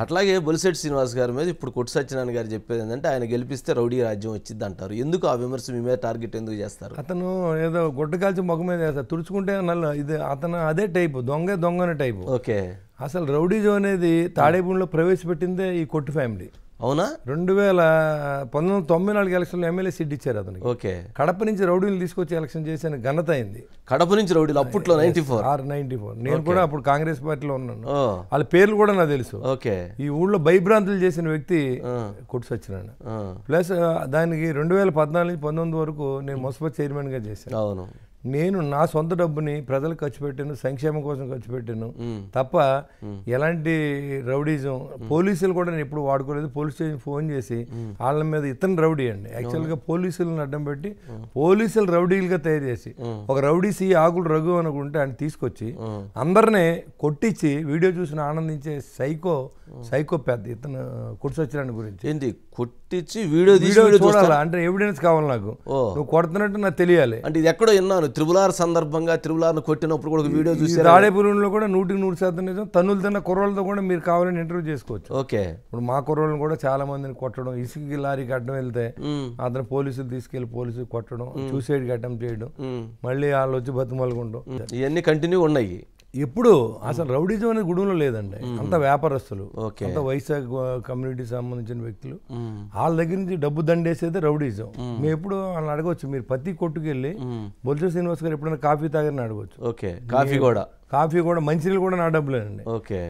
అట్లాగే బొలిశెట్టి శ్రీనివాస్ గారి మీద ఇప్పుడు కొట్టు సత్యనారాయణ గారు చెప్పేది ఏంటంటే ఆయన గెలిపిస్తే రౌడీ రాజ్యం వచ్చింది అంటారు. ఎందుకు ఆ విమర్శ మీ మీద టార్గెట్ ఎందుకు చేస్తారు? అతను ఏదో గుడ్డ కాల్చి మొగ మీద వేస్తారు, తుడుచుకుంటే నల్ల ఇది అతను అదే టైపు, దొంగనే టైపు. ఓకే. అసలు రౌడీజం అనేది తాడేపూడిలో ప్రవేశపెట్టిందే ఈ కొట్టు ఫ్యామిలీ. అవునా? 1994 ఎలక్షన్లో ఎమ్మెల్యే సీట్ ఇచ్చారు అతనికి. ఓకే. కడప నుంచి రౌడీలు తీసుకొచ్చి ఎలక్షన్ చేసిన ఘనత అయింది. కడప నుంచి రౌడీలు అప్పట్లో 94 నేను కూడా అప్పుడు కాంగ్రెస్ పార్టీలో ఉన్నాను. వాళ్ళ పేర్లు కూడా నాకు తెలుసు. ఓకే. ఈ ఊళ్ళో భయభ్రాంతులు చేసిన వ్యక్తి కొట్టు సత్యనారాయణ. ప్లస్ దానికి 2014 నుంచి 19 వరకు నేను మున్సిపల్ చైర్మన్ గా చేశాను. అవును. నేను నా సొంత డబ్బుని ప్రజలకు ఖర్చు పెట్టాను, సంక్షేమం కోసం ఖర్చు పెట్టాను తప్ప ఎలాంటి రౌడీజం పోలీసులు కూడా నేను ఎప్పుడు వాడుకోలేదు. పోలీస్ స్టేషన్ ఫోన్ చేసి వాళ్ళ మీద ఇతను రౌడీ అండి, యాక్చువల్గా పోలీసులను అడ్డం పెట్టి పోలీసులు రౌడీలుగా తయారు చేసి ఒక రౌడీ సి ఆకులు రఘు అనుకుంటే ఆయన తీసుకొచ్చి అందరినీ కొట్టించి వీడియో చూసిన ఆనందించే సైకో పెద్ద ఇతను కొట్టు సత్యనారాయణ గురించి. ఏంటి కొట్టించి వీడియో చూడాలా అంటే ఎవిడెన్స్ కావాలి నాకు, నువ్వు కొడుతున్నట్టు నాకు తెలియాలి. అంటే ఇది ఎక్కడో విన్నాను, త్రిపులార్ సందర్భంగా త్రిపులార్ను కొట్టినప్పుడు కూడా వీడియో చూసి తాడేపూరిలో కూడా 100% నిజం. తన్నులు తిన్న కుర్రోళ్ళతో కూడా మీరు కావాలని ఇంటర్వ్యూ చేసుకోవచ్చు. ఓకే. ఇప్పుడు మా కుర్రోళ్ళని కూడా చాలా మందిని కొట్టడం, ఇసుక లారీకి అడ్డం వెళ్తే అతను పోలీసులు తీసుకెళ్లి పోలీసులు కొట్టడం, సూసైడ్ అటెంప్ట్ చేయడం, మళ్ళీ వాళ్ళు వచ్చి బతుమలుకుంటాం, ఇవన్నీ కంటిన్యూ ఉన్నాయి. ఎప్పుడు అసలు రౌడీజం అనేది గుడులో లేదండి, అంత వ్యాపారస్తులు, అంత వైశాఖ కమ్యూనిటీ సంబంధించిన వ్యక్తులు, వాళ్ళ దగ్గర నుంచి డబ్బు దండేసేది రౌడీజం. మేము ఎప్పుడు వాళ్ళని అడగవచ్చు, మీరు ప్రతి కొట్టుకెళ్ళి బొలిశెట్టి శ్రీనివాస్ గారు ఎప్పుడైనా కాఫీ తాగని అడగవచ్చు. ఓకే. కాఫీ కూడా మంచినీళ్ళు కూడా నా డబ్బులేనండి. ఓకే.